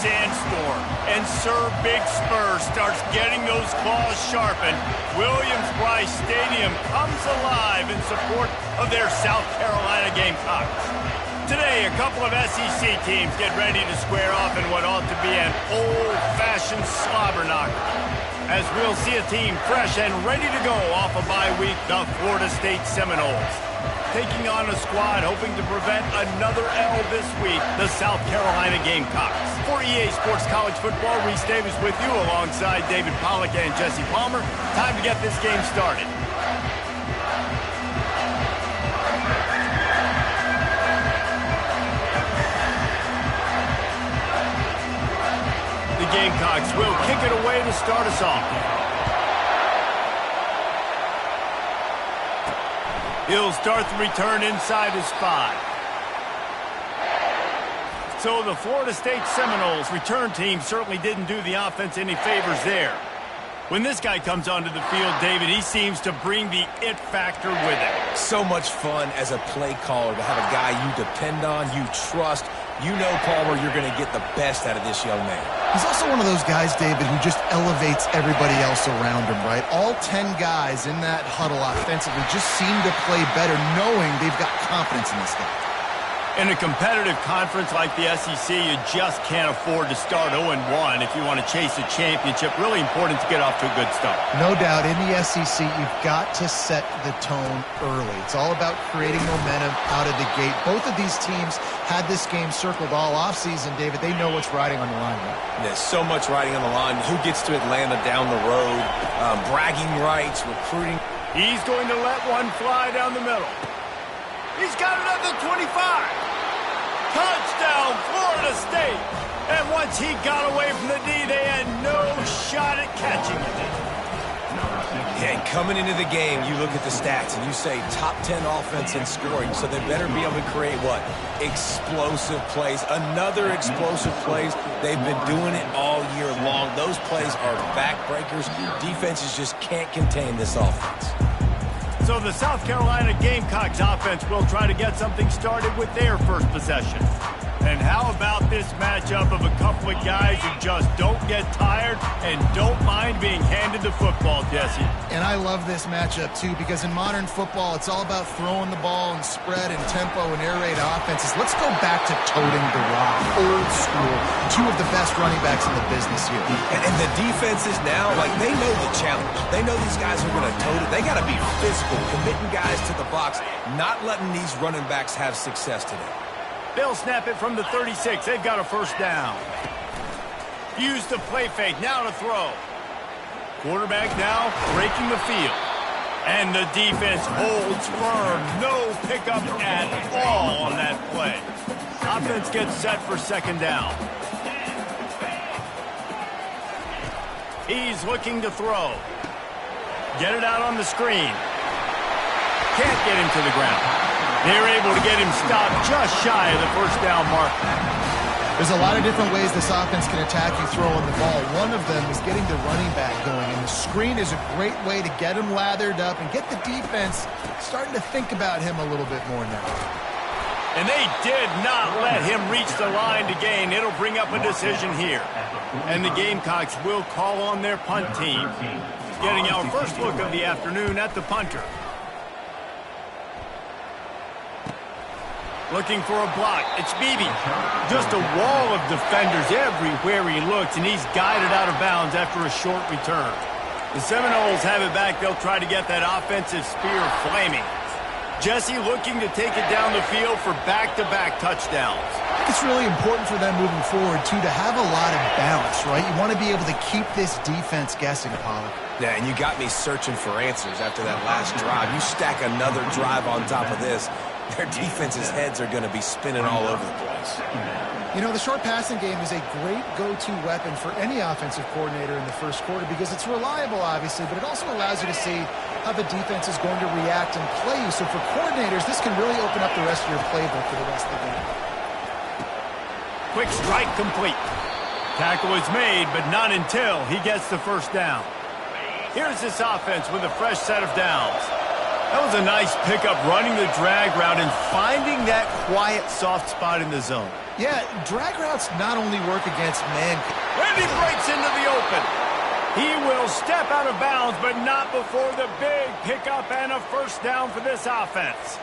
sandstorm, and Sir Big Spur starts getting those claws sharpened, Williams-Brice Stadium comes alive in support of their South Carolina Gamecocks. Today, a couple of SEC teams get ready to square off in what ought to be an old-fashioned slobber knocker, as we'll see a team fresh and ready to go off a bye week, the Florida State Seminoles, taking on a squad hoping to prevent another L this week, the South Carolina Gamecocks. For EA Sports College Football, Reese Davis with you alongside David Pollack and Jesse Palmer. Time to get this game started. The Gamecocks will kick it away to start us off. He'll start the return inside his 5. So the Florida State Seminoles return team certainly didn't do the offense any favors there. When this guy comes onto the field, David, he seems to bring the it factor with him. So much fun as a play caller to have a guy you depend on, you trust. You know, Palmer, you're going to get the best out of this young man. He's also one of those guys, David, who just elevates everybody else around him, right? All 10 guys in that huddle offensively just seem to play better knowing they've got confidence in this guy. In a competitive conference like the SEC, you just can't afford to start 0-1 if you want to chase a championship. Really important to get off to a good start. No doubt, in the SEC, you've got to set the tone early. It's all about creating momentum out of the gate. Both of these teams had this game circled all offseason, David. They know what's riding on the line now. There's so much riding on the line. Who gets to Atlanta down the road? Bragging rights, recruiting. He's going to let one fly down the middle. He's got it at the 25. Touchdown, Florida State. And once he got away from the D, they had no shot at catching it. And coming into the game, you look at the stats and you say top 10 offense in scoring, so they better be able to create what? Explosive plays. Another explosive plays. They've been doing it all year long. Those plays are backbreakers. Defenses just can't contain this offense. So the South Carolina Gamecocks offense will try to get something started with their first possession. And how about this matchup of a couple of guys who just don't get tired and don't mind being handed the football, Jesse? And I love this matchup, too, because in modern football, it's all about throwing the ball and spread and tempo and air raid offenses. Let's go back to toting the rock, old school. Two of the best running backs in the business here. And the defenses now, like, they know the challenge. They know these guys are going to tote it. They got to be physical, committing guys to the box, not letting these running backs have success today. They'll snap it from the 36. They've got a first down. Use the play fake. Now to throw. Quarterback now breaking the field. And the defense holds firm. No pickup at all on that play. Offense gets set for second down. He's looking to throw. Get it out on the screen. Can't get him to the ground. They're able to get him stopped just shy of the first down mark. There's a lot of different ways this offense can attack you throwing the ball. One of them is getting the running back going, and the screen is a great way to get him lathered up and get the defense starting to think about him a little bit more now. And they did not let him reach the line to gain. It'll bring up a decision here. And the Gamecocks will call on their punt team, getting our first look of the afternoon at the punter. Looking for a block. It's Beebe. Just a wall of defenders everywhere he looks, and he's guided out of bounds after a short return. The Seminoles have it back. They'll try to get that offensive spear flaming. Jesse looking to take it down the field for back-to-back touchdowns. I think it's really important for them moving forward, too, to have a lot of bounce, right? You want to be able to keep this defense guessing, Pollack. Yeah, and you got me searching for answers after that last drive. You stack another drive on top of this, their defense's heads are going to be spinning all over the place. You know, the short passing game is a great go-to weapon for any offensive coordinator in the first quarter because it's reliable, obviously, but it also allows you to see how the defense is going to react and play you. So for coordinators, this can really open up the rest of your playbook for the rest of the game. Quick strike complete. Tackle is made, but not until he gets the first down. Here's this offense with a fresh set of downs. That was a nice pickup, running the drag route and finding that quiet, soft spot in the zone. Yeah, drag routes not only work against man. And he breaks into the open. He will step out of bounds, but not before the big pickup and a first down for this offense.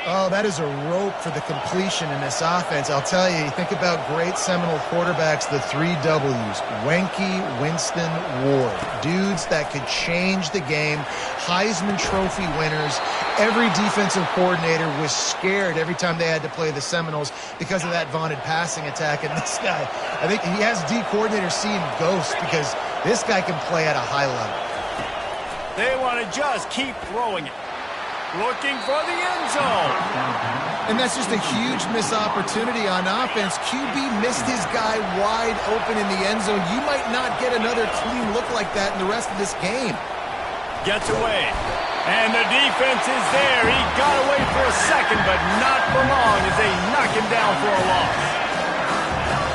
Oh, that is a rope for the completion in this offense. I'll tell you, think about great Seminole quarterbacks, the 3 W's. Wenke, Winston, Ward. Dudes that could change the game. Heisman Trophy winners. Every defensive coordinator was scared every time they had to play the Seminoles because of that vaunted passing attack. And this guy, I think he has D coordinators seeing ghosts because this guy can play at a high level. They want to just keep throwing it. Looking for the end zone. And that's just a huge missed opportunity on offense. QB missed his guy wide open in the end zone. You might not get another clean look like that in the rest of this game. Gets away. And the defense is there. He got away for a second, but not for long as they knock him down for a loss.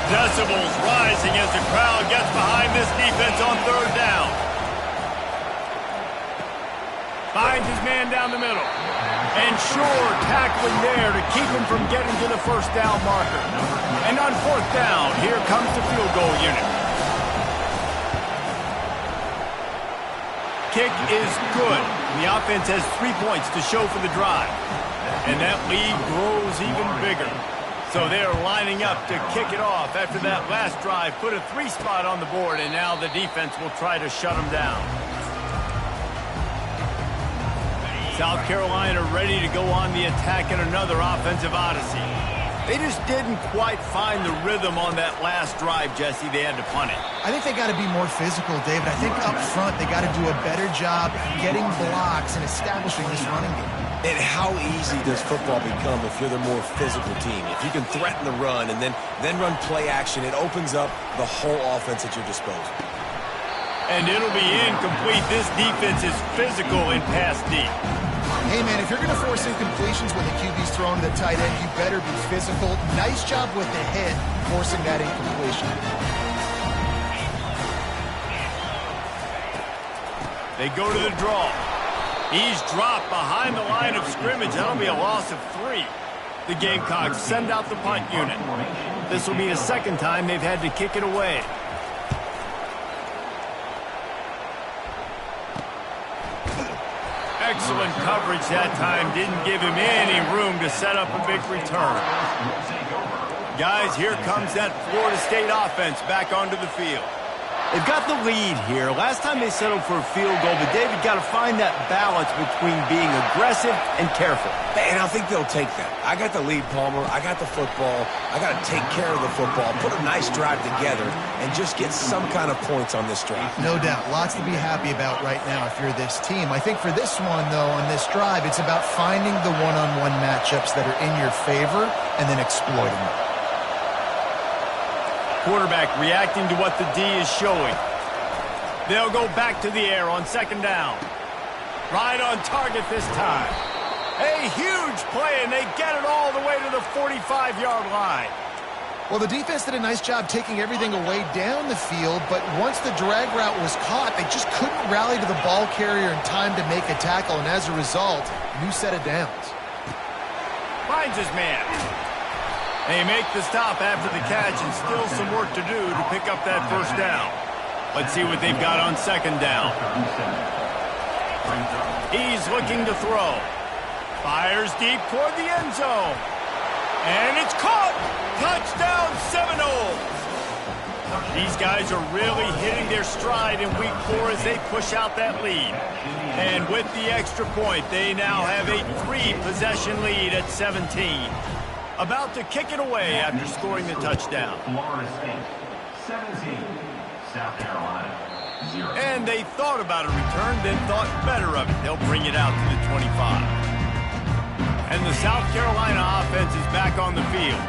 Decibels rising as the crowd gets behind this defense on third down. Finds his man down the middle. And sure, tackling there to keep him from getting to the first down marker. And on fourth down, here comes the field goal unit. Kick is good. The offense has 3 points to show for the drive. And that lead grows even bigger. So they're lining up to kick it off after that last drive. Put a 3 spot on the board, and now the defense will try to shut them down. South Carolina ready to go on the attack in another offensive odyssey. They just didn't quite find the rhythm on that last drive, Jesse. They had to punt it. I think they got to be more physical, David. I think up front they got to do a better job getting blocks and establishing this running game. And how easy does football become if you're the more physical team? If you can threaten the run and then run play action, it opens up the whole offense at your disposal. And it'll be incomplete. This defense is physical in pass deep. Hey, man, if you're going to force incompletions when the QB's throwing to the tight end, you better be physical. Nice job with the hit, forcing that incompletion. They go to the draw. He's dropped behind the line of scrimmage. That'll be a loss of 3. The Gamecocks send out the punt unit. This will be the second time they've had to kick it away. Excellent coverage that time. Didn't give him any room to set up a big return. Guys, here comes that Florida State offense back onto the field. They've got the lead here. Last time they settled for a field goal, but David got to find that balance between being aggressive and careful. And I think they'll take that. I got the lead, Palmer. I got the football. I got to take care of the football, put a nice drive together, and just get some kind of points on this drive. No doubt. Lots to be happy about right now if you're this team. I think for this one, though, on this drive, it's about finding the one-on-one matchups that are in your favor and then exploiting them. Quarterback reacting to what the D is showing. They'll go back to the air on second down. Right on target this time. A huge play, and they get it all the way to the 45-yard line. Well, the defense did a nice job taking everything away down the field, but once the drag route was caught, they just couldn't rally to the ball carrier in time to make a tackle, and as a result, new set of downs. Finds his man. They make the stop after the catch, and still some work to do to pick up that first down. Let's see what they've got on second down. He's looking to throw. Fires deep toward the end zone. And it's caught! Touchdown Seminoles! These guys are really hitting their stride in week 4 as they push out that lead. And with the extra point, they now have a 3-possession lead at 17. About to kick it away after scoring the touchdown. Florida State, 17, South Carolina, 0. And they thought about a return, then thought better of it. They'll bring it out to the 25. And the South Carolina offense is back on the field.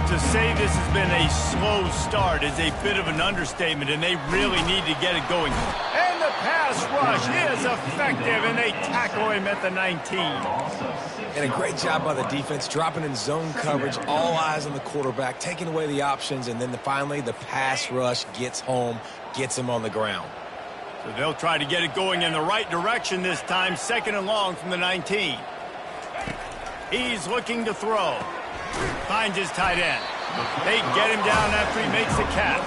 To say this has been a slow start is a bit of an understatement, and they really need to get it going. And the pass rush is effective, and they tackle him at the 19. And a great job by the defense, dropping in zone coverage, all eyes on the quarterback, taking away the options, and then finally the pass rush gets home, gets him on the ground. So they'll try to get it going in the right direction this time. Second and long from the 19. He's looking to throw. Finds his tight end. They get him down after he makes the catch.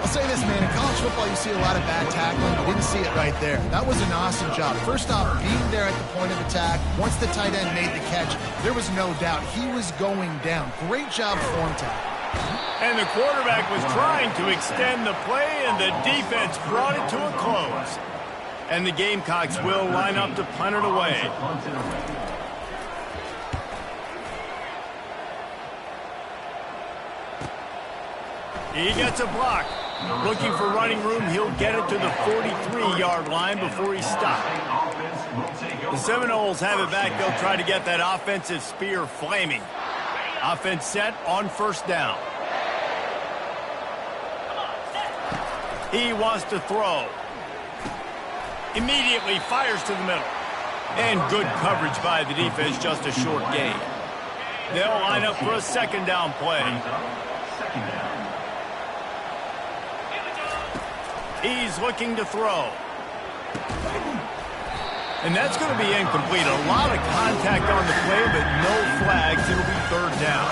I'll say this, man. In college football, you see a lot of bad tackling. You didn't see it right there. That was an awesome job. First off, being there at the point of attack. Once the tight end made the catch, there was no doubt he was going down. Great job form tackle. And the quarterback was trying to extend the play, and the defense brought it to a close. And the Gamecocks will line up to punt it away. He gets a block. Looking for running room, he'll get it to the 43-yard line before he's stopped. The Seminoles have it back. They'll try to get that offensive spear flaming. Offense set on first down. He wants to throw. Immediately fires to the middle. And good coverage by the defense, just a short gain. They'll line up for a second down play. He's looking to throw. And that's going to be incomplete. A lot of contact on the play, but no flags. It'll be third down.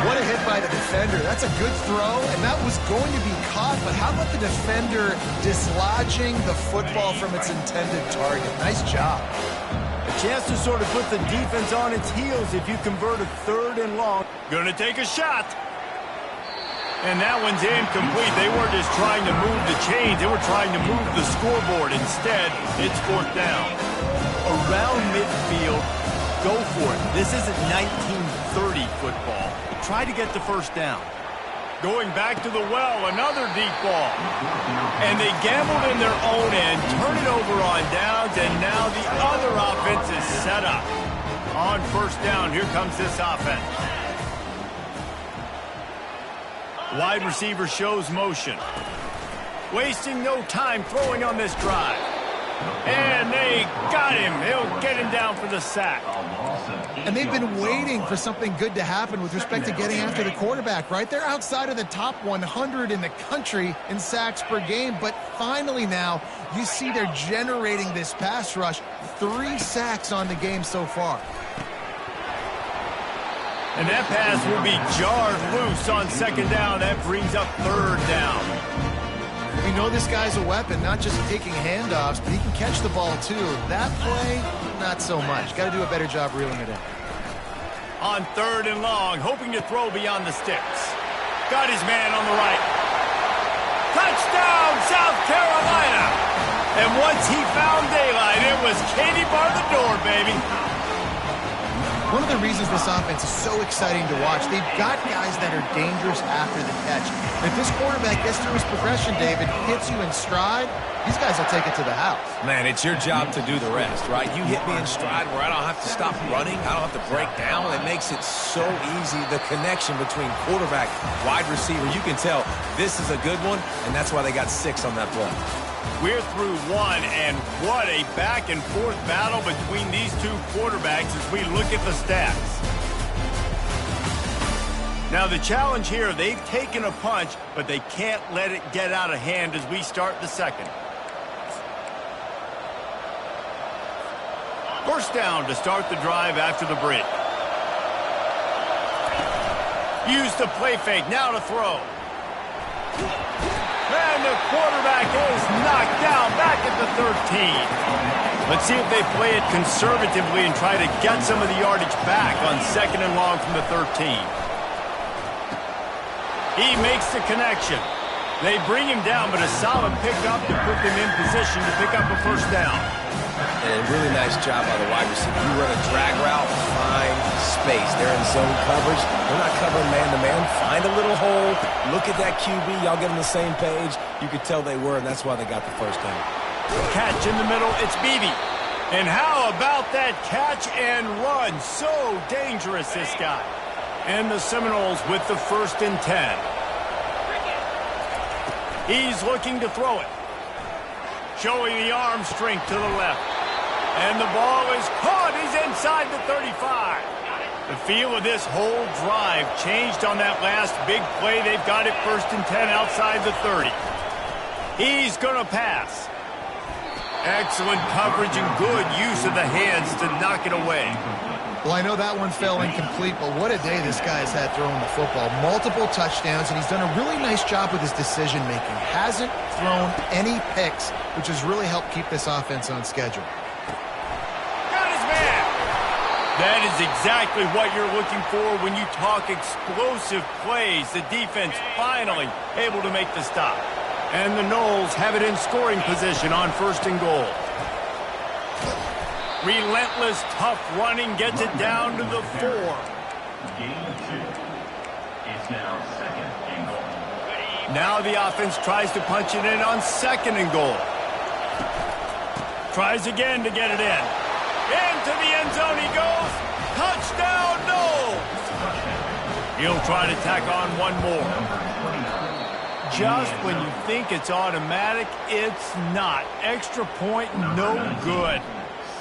What a hit by the defender. That's a good throw, and that was going to be caught. But how about the defender dislodging the football from its intended target? Nice job. A chance to sort of put the defense on its heels if you convert a third and long. Going to take a shot. And that one's incomplete. They weren't just trying to move the chains. They were trying to move the scoreboard. Instead, it's fourth down. Around midfield, go for it. This isn't 1930 football. Try to get the first down. Going back to the well, another deep ball. And they gambled in their own end, turn it over on downs, and now the other offense is set up. On first down, here comes this offense. Wide receiver shows motion. Wasting no time throwing on this drive. And they got him. He'll get him down for the sack. And they've been waiting for something good to happen with respect to getting after the quarterback, right? They're outside of the top 100 in the country in sacks per game, but finally now you see they're generating this pass rush. 3 sacks on the game so far. And that pass will be jarred loose on second down. That brings up third down. We know this guy's a weapon, not just taking handoffs, but he can catch the ball too. That play, not so much. Got to do a better job reeling it in. On third and long, hoping to throw beyond the sticks. Got his man on the right. Touchdown, South Carolina! And once he found daylight, it was Katie bar the door, baby. One of the reasons this offense is so exciting to watch, they've got guys that are dangerous after the catch. And if this quarterback gets through his progression, David, hits you in stride, these guys will take it to the house. Man, it's your job to do the rest, right? You hit me in stride where I don't have to stop running. I don't have to break down. It makes it so easy. The connection between quarterback, wide receiver, you can tell this is a good one, and that's why they got 6 on that play. We're through one, and what a back-and-forth battle between these two quarterbacks as we look at the stats. Now, the challenge here, they've taken a punch, but they can't let it get out of hand as we start the second. First down to start the drive after the break. Use the play fake, now to throw. And the quarterback is knocked down back at the 13. Let's see if they play it conservatively and try to get some of the yardage back on second and long from the 13. He makes the connection. They bring him down, but a solid pickup to put them in position to pick up a first down. And a really nice job by the wide receiver. You run a drag route, find space. They're in zone coverage. They're not covering man-to-man. Find a little hole. Look at that QB. Y'all get on the same page. You could tell they were, and that's why they got the first down. Catch in the middle. It's Beebe. And how about that catch and run? So dangerous, this guy. And the Seminoles with the 1st and 10. He's looking to throw it. Showing the arm strength to the left. And the ball is caught. He's inside the 35. The feel of this whole drive changed on that last big play. They've got it 1st and 10 outside the 30. He's going to pass. Excellent coverage and good use of the hands to knock it away. Well, I know that one fell incomplete, but what a day this guy has had throwing the football. Multiple touchdowns, and he's done a really nice job with his decision-making. Hasn't thrown any picks, which has really helped keep this offense on schedule. Got his man. That is exactly what you're looking for when you talk explosive plays. The defense finally able to make the stop. And the Noles have it in scoring position on 1st and goal. Relentless, tough running gets it down to the 4. Game 2. It's now 2nd and goal. Now the offense tries to punch it in on 2nd and goal. Tries again to get it in. Into the end zone he goes. Touchdown, Noles! He'll try to tack on one more. Just when you think it's automatic, it's not. Extra point, no good.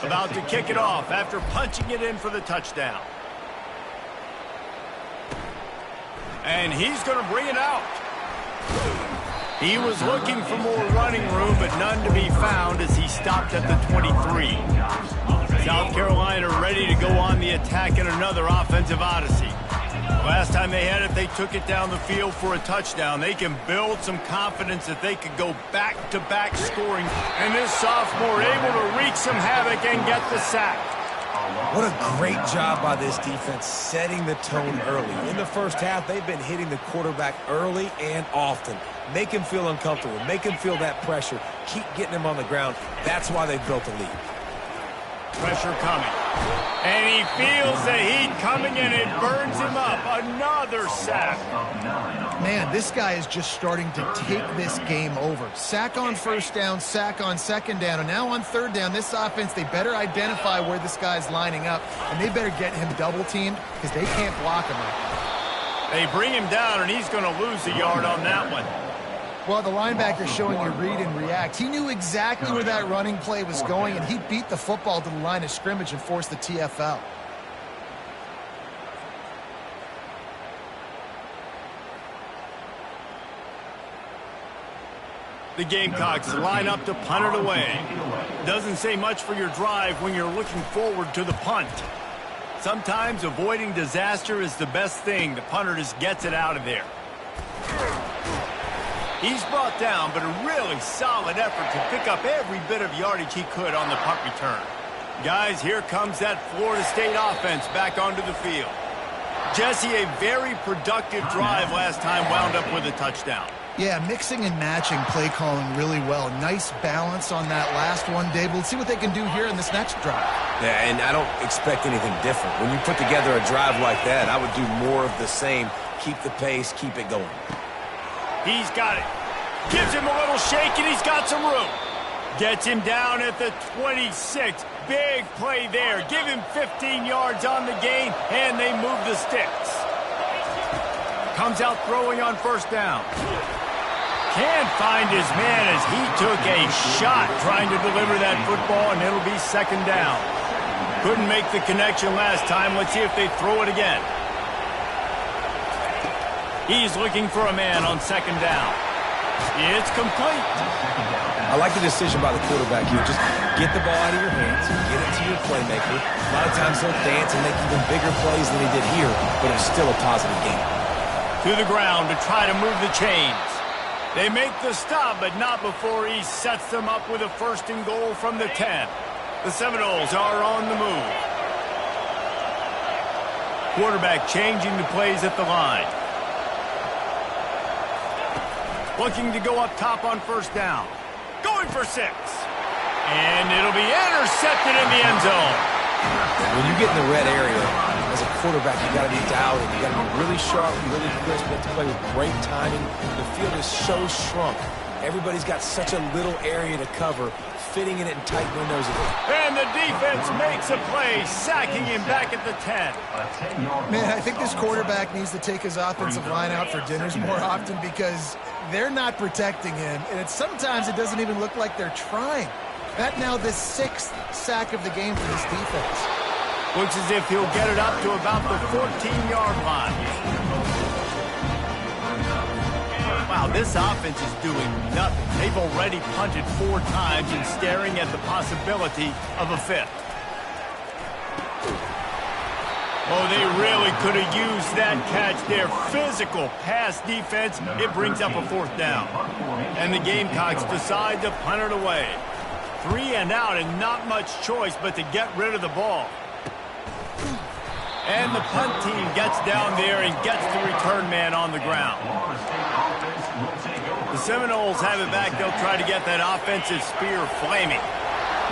About to kick it off after punching it in for the touchdown. And he's going to bring it out. He was looking for more running room, but none to be found as he stopped at the 23. South Carolina ready to go on the attack in another offensive odyssey. Last time they had it, they took it down the field for a touchdown. They can build some confidence that they could go back-to-back scoring. And this sophomore able to wreak some havoc and get the sack. What a great job by this defense setting the tone early. In the first half, they've been hitting the quarterback early and often. Make him feel uncomfortable. Make him feel that pressure. Keep getting him on the ground. That's why they've built a lead. Pressure coming. And he feels the heat coming and it burns him up. Another sack. Man, this guy is just starting to take this game over. Sack on 1st down, sack on 2nd down, and now on 3rd down, this offense, they better identify where this guy's lining up, and they better get him double-teamed because they can't block him right. They bring him down, and he's going to lose a yard on that one. Well, the linebacker's showing you read and react. He knew exactly where that running play was going, and he beat the football to the line of scrimmage and forced the TFL. The Gamecocks line up to punt it away. Doesn't say much for your drive when you're looking forward to the punt. Sometimes avoiding disaster is the best thing. The punter just gets it out of there. He's brought down, but a really solid effort to pick up every bit of yardage he could on the punt return. Guys, here comes that Florida State offense back onto the field. Jesse, a very productive drive last time wound up with a touchdown. Yeah, mixing and matching play calling really well. Nice balance on that last one, Dave. We'll see what they can do here in this next drive. Yeah, and I don't expect anything different. When you put together a drive like that, I would do more of the same. Keep the pace, keep it going. He's got it. Gives him a little shake, and he's got some room. Gets him down at the 26. Big play there. Give him 15 yards on the gain, and they move the sticks. Comes out throwing on 1st down. Can't find his man as he took a shot trying to deliver that football, and it'll be 2nd down. Couldn't make the connection last time. Let's see if they throw it again. He's looking for a man on 2nd down. It's complete. I like the decision by the quarterback here. Just get the ball out of your hands, get it to your playmaker. A lot of times he'll dance and make even bigger plays than he did here, but it's still a positive game. To the ground to try to move the chains. They make the stop, but not before he sets them up with a 1st and goal from the 10. The Seminoles are on the move. Quarterback changing the plays at the line. Looking to go up top on 1st down. Going for 6. And it'll be intercepted in the end zone. When you get in the red area, as a quarterback, you got to be dialed in. You got to be really sharp, really crisp. You have to play with great timing. The field is so shrunk. Everybody's got such a little area to cover, fitting in it in tight windows. And the defense makes a play, sacking him back at the 10. Man, I think this quarterback needs to take his offensive line out for dinners more often because they're not protecting him, and sometimes it doesn't even look like they're trying. That now the 6th sack of the game for this defense. Looks as if he'll get it up to about the 14-yard line. Wow, now, this offense is doing nothing. They've already punted 4 times and staring at the possibility of a 5th. Oh, they really could have used that catch there. Physical pass defense. It brings up a 4th down. And the Gamecocks decide to punt it away. 3 and out and not much choice but to get rid of the ball. And the punt team gets down there and gets the return man on the ground. The Seminoles have it back. They'll try to get that offensive spear flaming.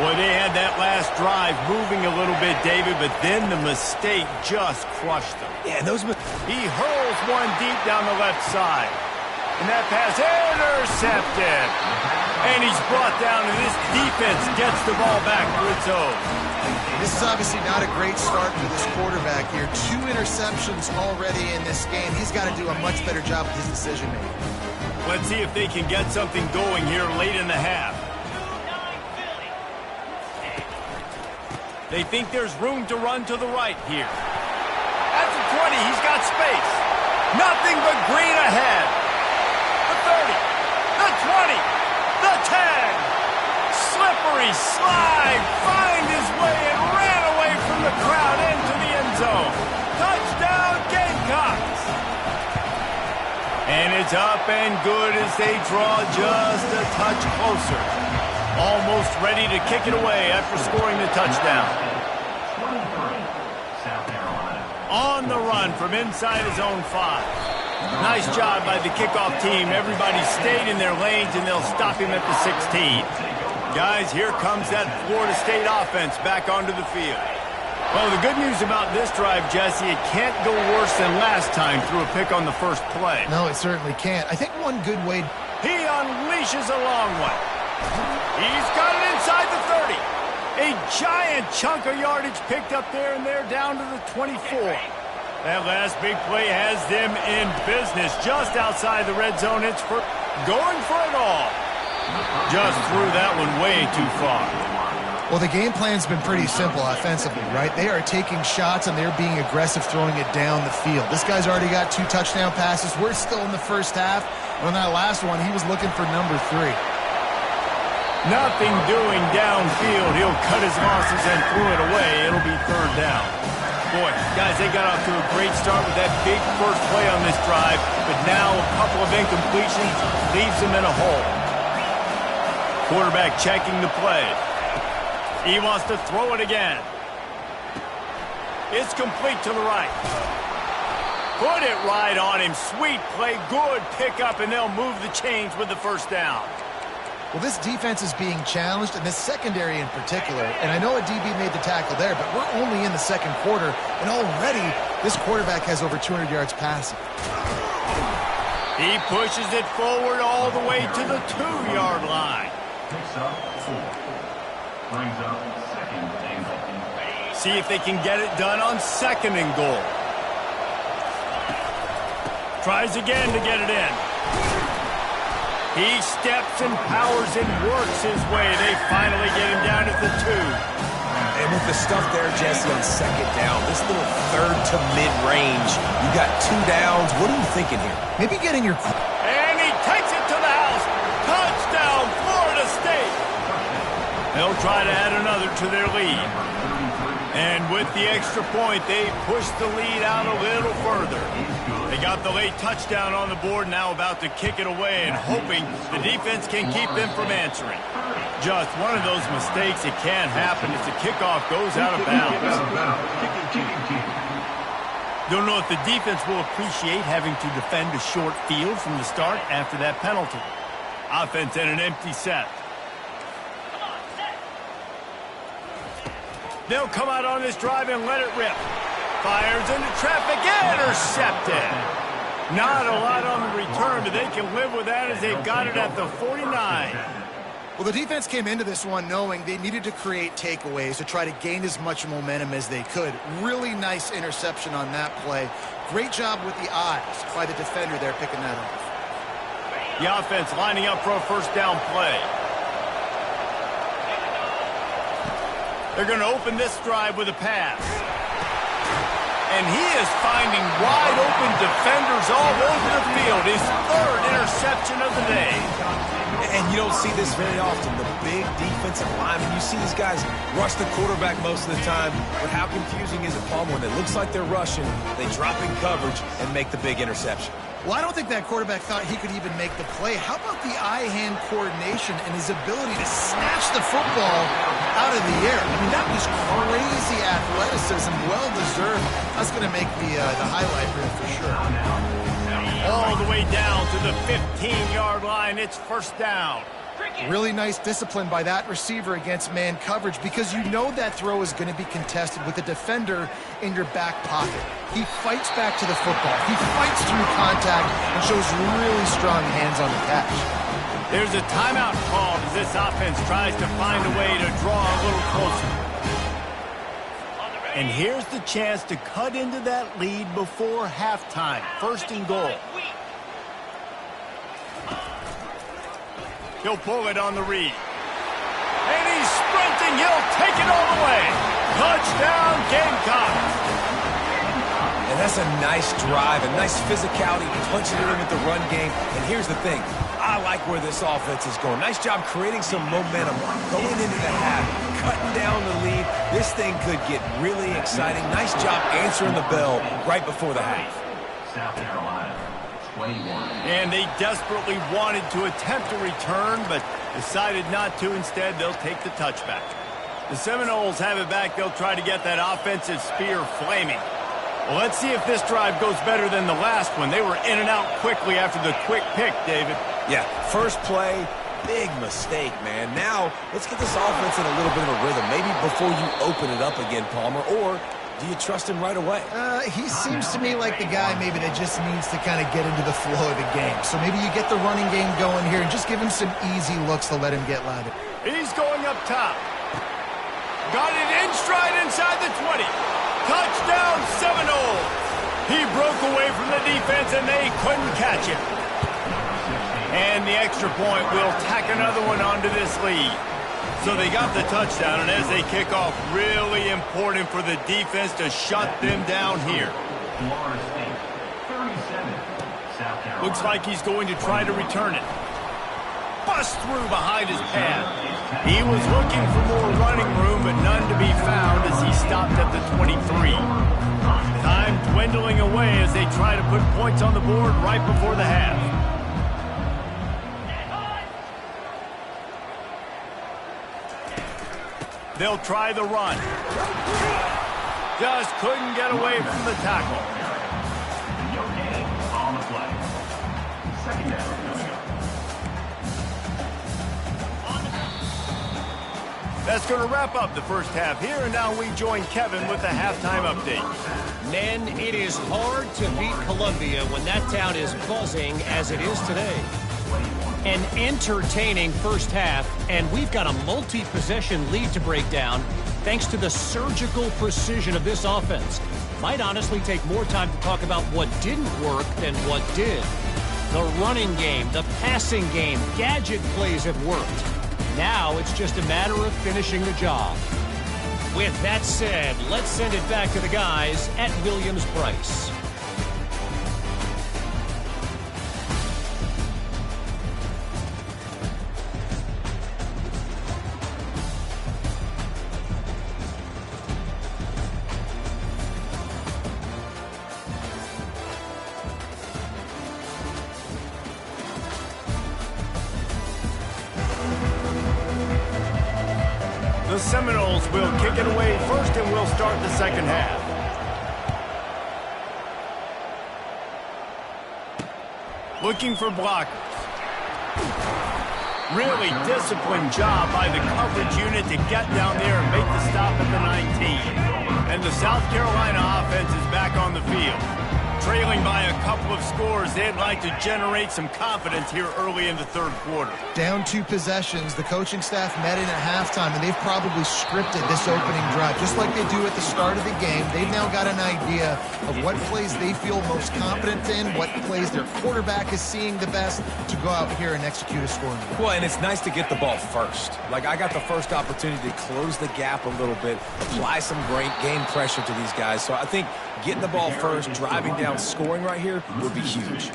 Boy, they had that last drive moving a little bit, David, but then the mistake just crushed them. Yeah, He hurls one deep down the left side. And that pass intercepted. And he's brought down, and this defense gets the ball back for its own. This is obviously not a great start for this quarterback here. 2 interceptions already in this game. He's got to do a much better job with his decision-making. Let's see if they can get something going here late in the half. They think there's room to run to the right here. At the 20, he's got space. Nothing but green ahead. The 30, the 20, the 10. Slippery slide, find his way and ran away from the crowd into the end zone. Touchdown, Gamecocks. And it's up and good as they draw just a touch closer. Almost ready to kick it away after scoring the touchdown. 23, South Carolina. On the run from inside his own 5. Nice job by the kickoff team. Everybody stayed in their lanes, and they'll stop him at the 16. Guys, here comes that Florida State offense back onto the field. Well, the good news about this drive, Jesse, it can't go worse than last time through a pick on the first play. No, it certainly can't. I think one good way... He unleashes a long one. He's got it inside the 30. A giant chunk of yardage picked up there, and they're down to the 24. That last big play has them in business just outside the red zone. It's for going for it all. Just threw that one way too far. Well, the game plan's been pretty simple offensively, right? They are taking shots, and they're being aggressive throwing it down the field. This guy's already got 2 touchdown passes. We're still in the first half. And on that last one, he was looking for number 3. Nothing doing downfield. He'll cut his losses and throw it away. It'll be 3rd down. Boy, guys, they got off to a great start with that big first play on this drive, but now a couple of incompletions leaves them in a hole. Quarterback checking the play. He wants to throw it again. It's complete to the right. Put it right on him. Sweet play, good pickup, and they'll move the chains with the 1st down. Well, this defense is being challenged, and this secondary in particular. And I know a DB made the tackle there, but we're only in the 2nd quarter, and already this quarterback has over 200 yards passing. He pushes it forward all the way to the 2-yard line. Picks up 4. Brings up 2nd and goal. See if they can get it done on 2nd and goal. Tries again to get it in. He steps and powers and works his way. They finally get him down at the 2. And with the stuff there, Jesse, on 2nd down, this little 3rd to mid-range, you got 2 downs. What are you thinking here? Maybe getting your... And he takes it to the house. Touchdown, Florida State. They'll try to add another to their lead. And with the extra point, they push the lead out a little further. They got the late touchdown on the board, now about to kick it away and hoping the defense can keep them from answering. Just one of those mistakes. It can't happen if the kickoff goes out of bounds. Don't know if the defense will appreciate having to defend a short field from the start after that penalty. Offense in an empty set. They'll come out on this drive and let it rip. Fires into traffic, intercepted. Not a lot on the return, but they can live with that as they've got it at the 49. Well, the defense came into this one knowing they needed to create takeaways to try to gain as much momentum as they could. Really nice interception on that play. Great job with the eyes by the defender there picking that off. The offense lining up for a 1st down play. They're going to open this drive with a pass. And he is finding wide open defenders all over the field. His third interception of the day. And you don't see this very often. The big defensive linemen, you see these guys rush the quarterback most of the time. But how confusing is it, Palmer, when it looks like they're rushing, they drop in coverage and make the big interception? Well, I don't think that quarterback thought he could even make the play. How about the eye-hand coordination and his ability to snatch the football out of the air? I mean, that was crazy athleticism, well-deserved. That's going to make the highlight reel for sure. All the way down to the 15-yard line. It's first down. Really nice discipline by that receiver against man coverage because you know that throw is going to be contested with a defender in your back pocket. He fights back to the football. He fights through contact and shows really strong hands on the catch. There's a timeout called as this offense tries to find a way to draw a little closer. And here's the chance to cut into that lead before halftime. First and goal. He'll pull it on the read. And he's sprinting. He'll take it all the way. Touchdown, Gamecocks. And that's a nice drive, a nice physicality, punching it in with the run game. And here's the thing. I like where this offense is going. Nice job creating some momentum, going into the half, cutting down the lead. This thing could get really exciting. Nice job answering the bell right before the half. South Carolina, 21. And they desperately wanted to attempt a return, but decided not to. Instead, they'll take the touchback. The Seminoles have it back. They'll try to get that offensive spear flaming. Well, let's see if this drive goes better than the last one. They were in and out quickly after the quick pick, David. Yeah, first play, big mistake, man. Now, let's get this offense in a little bit of a rhythm. Maybe before you open it up again, Palmer, or do you trust him right away? He seems to me like the guy maybe that just needs to kind of get into the flow of the game. So maybe you get the running game going here and just give him some easy looks to let him get loaded. He's going up top. Got it in stride inside the 20. Touchdown, Seminoles. He broke away from the defense, and they couldn't catch him. And the extra point will tack another one onto this lead. So they got the touchdown, and as they kick off, really important for the defense to shut them down here. Florida State, 37. South Carolina. Looks like he's going to try to return it. Bust through behind his pad. He was looking for more running room, but none to be found as he stopped at the 23. Time dwindling away as they try to put points on the board right before the half. They'll try the run. Just couldn't get away from the tackle. No gain on the play. Second down coming up. That's going to wrap up the first half here, and now we join Kevin with the halftime update. Men, it is hard to beat Columbia when that town is buzzing as it is today. An entertaining first half, and we've got a multi-possession lead to break down thanks to the surgical precision of this offense. Might honestly take more time to talk about what didn't work than what did. The running game, the passing game, gadget plays have worked. Now it's just a matter of finishing the job. With that said, let's send it back to the guys at Williams-Brice. The Seminoles will kick it away first, and we'll start the second half. Looking for blockers. Really disciplined job by the coverage unit to get down there and make the stop at the 19. And the South Carolina offense is back on the field. Trailing by a couple of scores, they'd like to generate some confidence here early in the third quarter. Down 2 possessions, the coaching staff met in at halftime, and they've probably scripted this opening drive. Just like they do at the start of the game, they've now got an idea of what plays they feel most confident in, what plays their quarterback is seeing the best to go out here and execute a scoring drive. Well, and it's nice to get the ball first. Like, I got the first opportunity to close the gap a little bit, apply some great game pressure to these guys. So I think getting the ball first, driving down, scoring right here would be huge.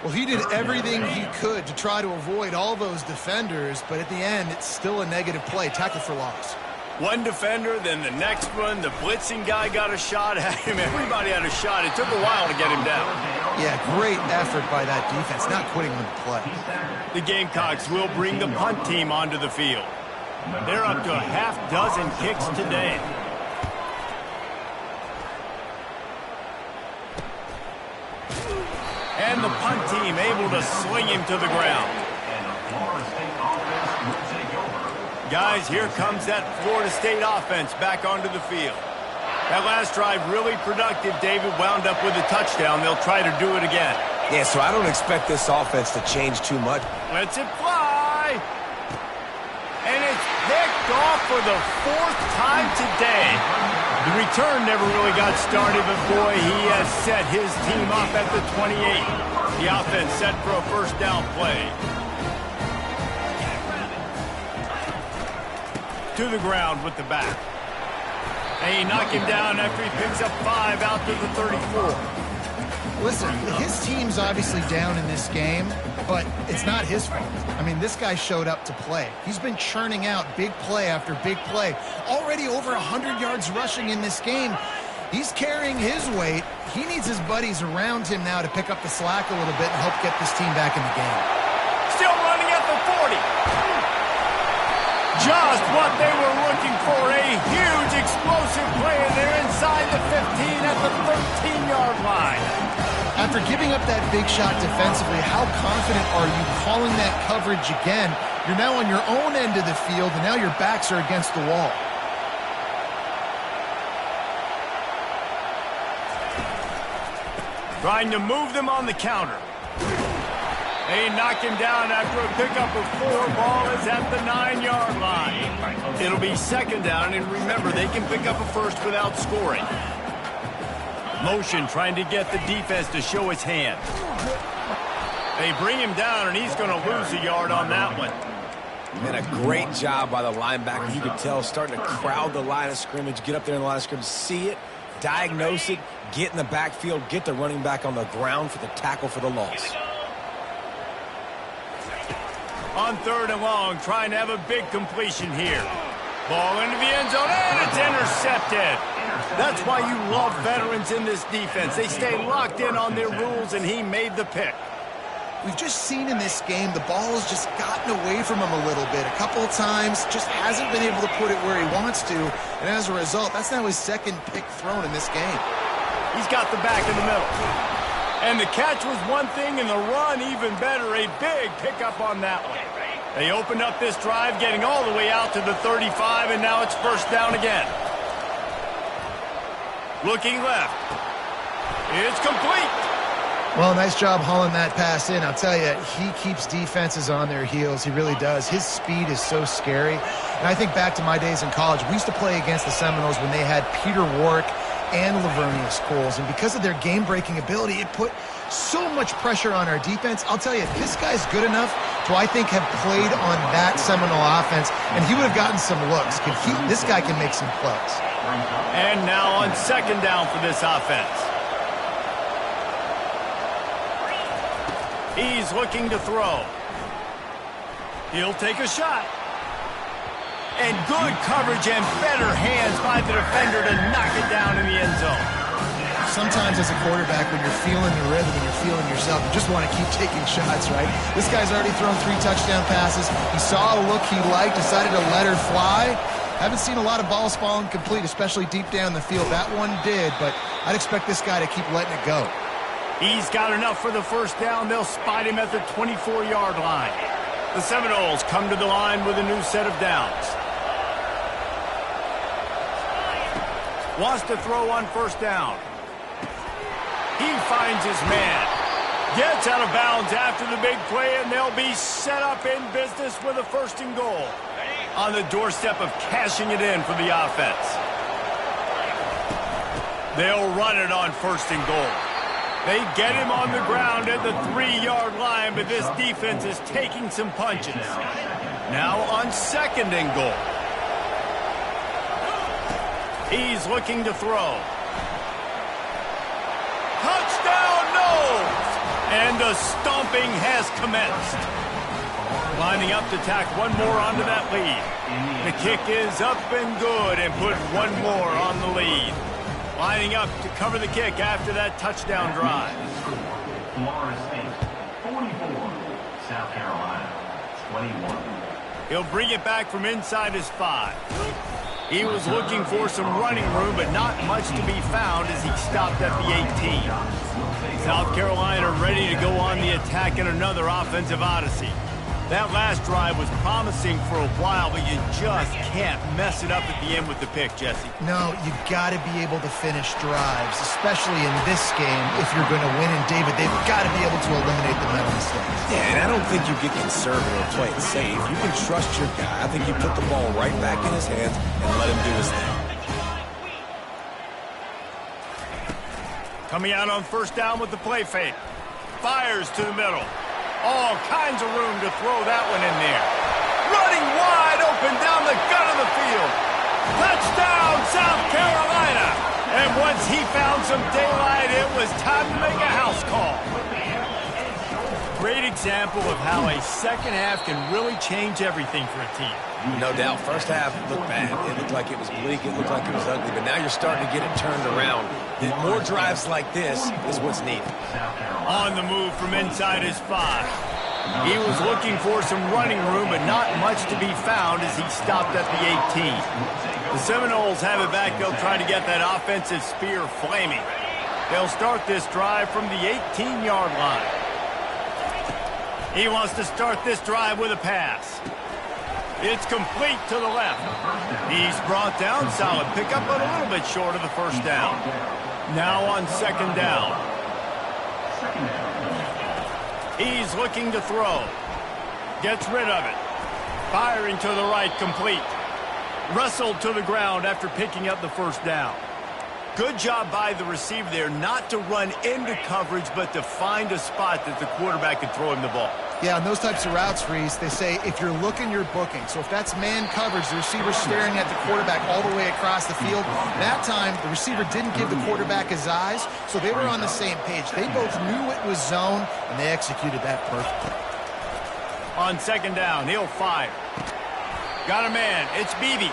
Well, he did everything he could to try to avoid all those defenders, but at the end, it's still a negative play, tackle for loss. One defender, then the next one. The blitzing guy got a shot at him. Everybody had a shot. It took a while to get him down. Yeah, great effort by that defense, not quitting on the play. The Gamecocks will bring the punt team onto the field. They're up to a half-dozen kicks today. And the punt team able to sling him to the ground. Guys, here comes that Florida State offense back onto the field. That last drive really productive. David wound up with a touchdown. They'll try to do it again. Yeah, so I don't expect this offense to change too much. Lets it fly. And it's picked off for the 4th time today. The return never really got started, but boy, he has set his team up at the 28. The offense set for a first down play. To the ground with the back. And he knocked him down after he picks up 5 out to the 34. Listen, his team's obviously down in this game, but it's not his fault. I mean, this guy showed up to play. He's been churning out big play after big play. Already over 100 yards rushing in this game. He's carrying his weight. He needs his buddies around him now to pick up the slack a little bit and help get this team back in the game. Still running at the 40. Just what they were looking for, a huge explosive play, and they're inside the 15 at the 13-yard line. After giving up that big shot defensively, how confident are you calling that coverage again? You're now on your own end of the field, and now your backs are against the wall. Trying to move them on the counter. They knock him down after a pickup of 4. Ball is at the 9-yard line. It'll be second down, and remember, they can pick up a first without scoring. Motion trying to get the defense to show his hand. They bring him down, and he's going to lose a yard on that one. And a great job by the linebacker. You could tell starting to crowd the line of scrimmage, get up there in the line of scrimmage, see it, diagnose it, get in the backfield, get the running back on the ground for the tackle for the loss. On 3rd and long, trying to have a big completion here. Ball into the end zone, and it's intercepted. That's why you love veterans in this defense. They stay locked in on their rules, and he made the pick. We've just seen in this game the ball has just gotten away from him a little bit. A couple of times, just hasn't been able to put it where he wants to, and as a result, that's now his 2nd pick thrown in this game. He's got the back in the middle. And the catch was one thing, and the run even better. A big pickup on that one. They opened up this drive, getting all the way out to the 35, and now it's first down again. Looking left. It's complete. Well, nice job hauling that pass in. I'll tell you, he keeps defenses on their heels. He really does. His speed is so scary. And I think back to my days in college. We used to play against the Seminoles when they had Peter Warwick and Lavernius Coles, and because of their game-breaking ability, it put so much pressure on our defense. I'll tell you, this guy's good enough to, I think, have played on that Seminole offense, and he would have gotten some looks. This guy can make some plays. And now on 2nd down for this offense. He's looking to throw. He'll take a shot. And good coverage and better hands by the defender to knock it down in the end zone. Sometimes as a quarterback, when you're feeling the rhythm and you're feeling yourself, you just want to keep taking shots, right? This guy's already thrown 3 touchdown passes. He saw a look he liked, decided to let her fly. Haven't seen a lot of balls falling complete, especially deep down the field. That one did, but I'd expect this guy to keep letting it go. He's got enough for the first down. They'll spot him at the 24-yard line. The Seminoles come to the line with a new set of downs. Wants to throw on first down. He finds his man. Gets out of bounds after the big play, and they'll be set up in business with a 1st and goal. On the doorstep of cashing it in for the offense. They'll run it on 1st and goal. They get him on the ground at the 3-yard line, but this defense is taking some punches. Now on 2nd and goal. He's looking to throw. Touchdown, no! And the stomping has commenced. Lining up to tack one more onto that lead. The kick is up and good and put one more on the lead. Lining up to cover the kick after that touchdown drive. Florida State, 44. South Carolina, 21. He'll bring it back from inside his 5. He was looking for some running room, but not much to be found as he stopped at the 18. South Carolina ready to go on the attack in another offensive odyssey. That last drive was promising for a while, but you just can't mess it up at the end with the pick, Jesse. No, you got to be able to finish drives, especially in this game if you're going to win. And David, they've got to be able to eliminate the mental mistakes. Yeah, and I don't think you get conservative or play it safe. You can trust your guy. I think you put the ball right back in his hands and let him do his thing. Coming out on 1st down with the play fake. Fires to the middle. All kinds of room to throw that one in there. Running wide open down the gut of the field. Touchdown, South Carolina. And once he found some daylight, it was time to make a house call. Great example of how a second half can really change everything for a team. No doubt. First half looked bad. It looked like it was bleak. It looked like it was ugly. But now you're starting to get it turned around. And more drives like this is what's needed. On the move from inside his 5. He was looking for some running room, but not much to be found as he stopped at the 18. The Seminoles have it back. They'll try to get that offensive spear flaming. They'll start this drive from the 18-yard line. He wants to start this drive with a pass. It's complete to the left. He's brought down. Solid pickup, but a little bit short of the 1st down. Now on 2nd down. He's looking to throw. Gets rid of it. Firing to the right, complete. Wrestled to the ground after picking up the 1st down. Good job by the receiver there not to run into coverage, but to find a spot that the quarterback could throw him the ball. Yeah, on those types of routes, Reese, they say if you're looking, you're booking. So if that's man coverage, the receiver's staring at the quarterback all the way across the field. That time, the receiver didn't give the quarterback his eyes, so they were on the same page. They both knew it was zone, and they executed that perfectly. On 2nd down, he'll fire. Got a man. It's Beebe.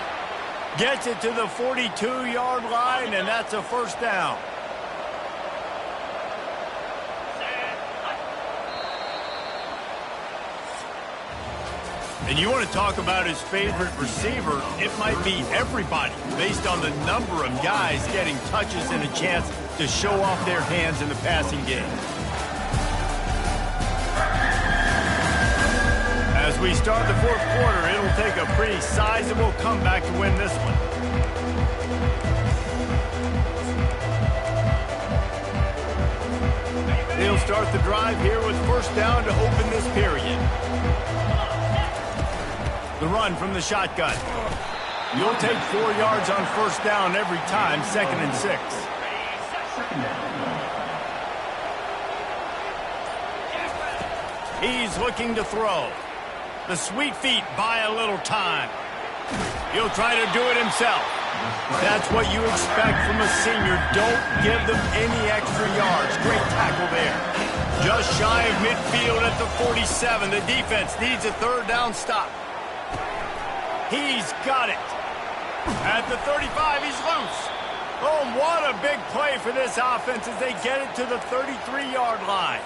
Gets it to the 42-yard line, and that's a 1st down. And you want to talk about his favorite receiver, it might be everybody, based on the number of guys getting touches and a chance to show off their hands in the passing game. As we start the 4th quarter, it'll take a pretty sizable comeback to win this one. They'll start the drive here with 1st down to open this period. The run from the shotgun. You'll take 4 yards on 1st down every time, 2nd and 6. He's looking to throw. The sweet feet buy a little time. He'll try to do it himself. That's what you expect from a senior. Don't give them any extra yards. Great tackle there. Just shy of midfield at the 47. The defense needs a 3rd down stop. He's got it. At the 35, he's loose. Oh, what a big play for this offense as they get it to the 33-yard line.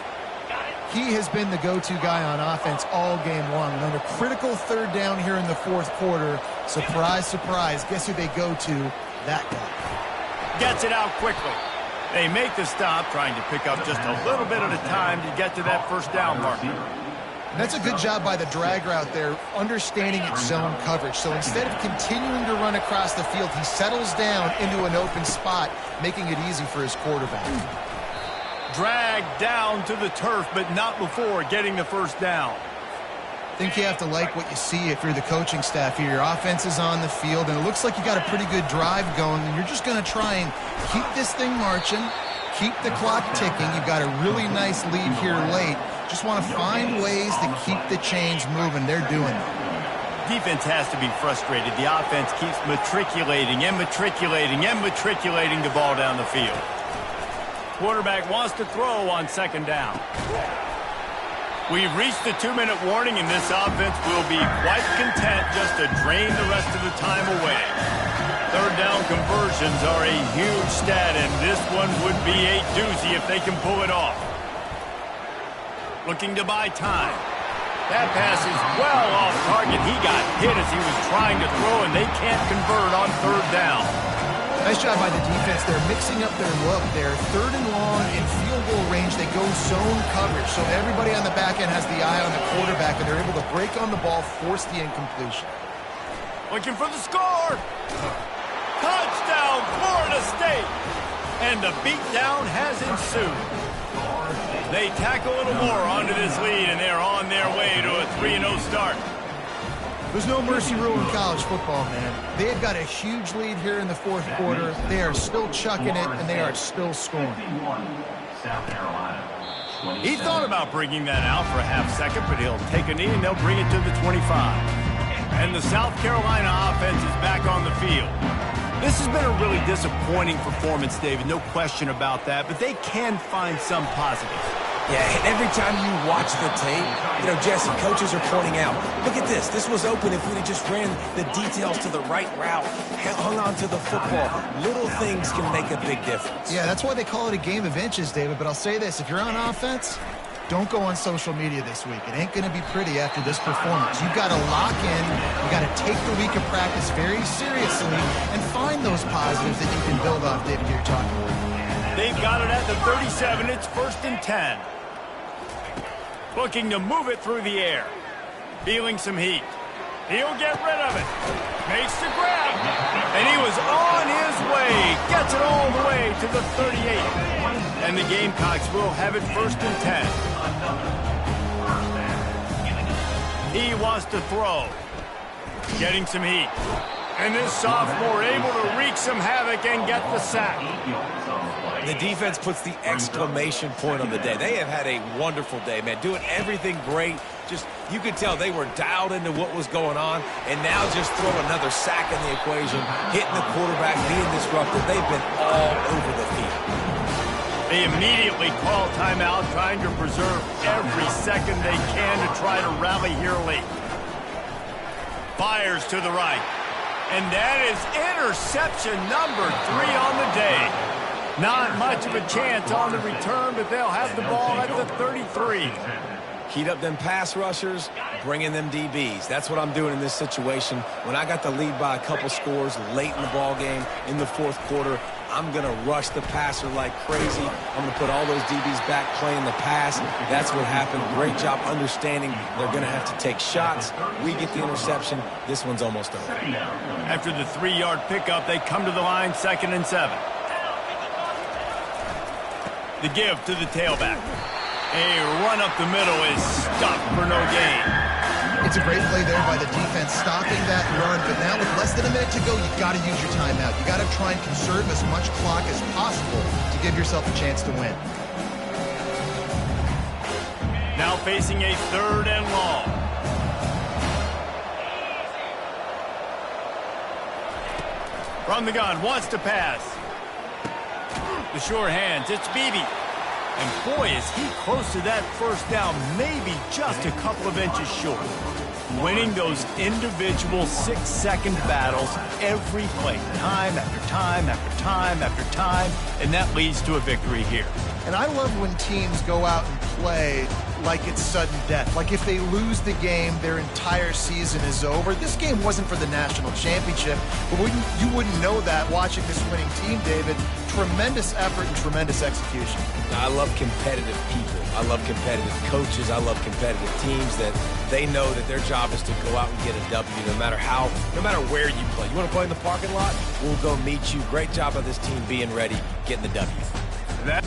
He has been the go-to guy on offense all game long. And on a critical 3rd down here in the 4th quarter, surprise, surprise, guess who they go to? That guy. Gets it out quickly. They make the stop, trying to pick up just a little bit at a time to get to that 1st down marker. And that's a good job by the drag route there, understanding its zone coverage. So instead of continuing to run across the field, he settles down into an open spot, making it easy for his quarterback. Dragged down to the turf, but not before getting the first down. I think you have to like what you see if you're the coaching staff here. Your offense is on the field, and it looks like you got a pretty good drive going, and you're just going to try and keep this thing marching, keep the clock ticking. You've got a really nice lead here late. Just want to find ways to keep the chains moving. They're doing it. Defense has to be frustrated. The offense keeps matriculating and matriculating and matriculating the ball down the field. Quarterback wants to throw on second down. We've reached the 2-minute warning, and this offense will be quite content just to drain the rest of the time away. Third down conversions are a huge stat, and this one would be a doozy if they can pull it off. Looking to buy time. That pass is well off target. He got hit as he was trying to throw, and they can't convert on third down. Nice job by the defense. They're mixing up their look. They're third and long in field goal range. They go zone coverage, so everybody on the back end has the eye on the quarterback, and they're able to break on the ball, force the incompletion. Looking for the score. Touchdown, Florida State. And the beatdown has ensued. They tack a little more onto this lead, and they're on their way to a 3-0 start. There's no mercy rule in college football, man. They have got a huge lead here in the fourth quarter. They are still chucking it, and they are still scoring. He thought about bringing that out for a half second, but he'll take a knee, and they'll bring it to the 25. And the South Carolina offense is back on the field. This has been a really disappointing performance, David, no question about that, but they can find some positives. Yeah, and every time you watch the tape, Jesse, coaches are pointing out, look at this. This was open if we'd have just ran the details to the right route, hung on to the football. Little things can make a big difference. Yeah, that's why they call it a game of inches, David. But I'll say this, if you're on offense, don't go on social media this week. It ain't going to be pretty after this performance. You've got to lock in. You've got to take the week of practice very seriously and find those positives that you can build off, David, you're talking about. They've got it at the 37. It's 1st and 10. Looking to move it through the air. Feeling some heat. He'll get rid of it. Makes the grab. And he was on his way. Gets it all the way to the 38. And the Gamecocks will have it 1st and 10. He wants to throw. Getting some heat. And this sophomore able to wreak some havoc and get the sack. The defense puts the exclamation point on the day. They have had a wonderful day, man. Doing everything great. Just, you could tell they were dialed into what was going on. And now just throw another sack in the equation. Hitting the quarterback, being disruptive. They've been all over the field. They immediately call timeout, trying to preserve every second they can to try to rally here late. Fires to the right. And that is interception number 3 on the day. Not much of a chance on the return, but they'll have the ball at the 33. Heat up them pass rushers, bring in them DBs. That's what I'm doing in this situation. When I got the lead by a couple scores late in the ball game, in the fourth quarter, I'm going to rush the passer like crazy. I'm going to put all those DBs back playing the pass. That's what happened. Great job understanding they're going to have to take shots. We get the interception. This one's almost over. After the 3-yard pickup, they come to the line 2nd and 7. The give to the tailback. A run up the middle is stopped for no gain. It's a great play there by the defense, stopping that run. But now with less than a minute to go, you've got to use your timeout. You've got to try and conserve as much clock as possible to give yourself a chance to win. Now facing a 3rd and long. From the gun, wants to pass. The sure hands, it's Beebe. And boy, is he close to that first down, maybe just a couple of inches short. Winning those individual 6-second battles every play, time after time after time after time, and that leads to a victory here. And I love when teams go out and play like it's sudden death. Like if they lose the game, their entire season is over. This game wasn't for the national championship, but you wouldn't know that watching this winning team, David. Tremendous effort and tremendous execution. I love competitive people. I love competitive coaches. I love competitive teams that they know that their job is to go out and get a W no matter where you play. You want to play in the parking lot? We'll go meet you. Great job by this team being ready, getting the W. That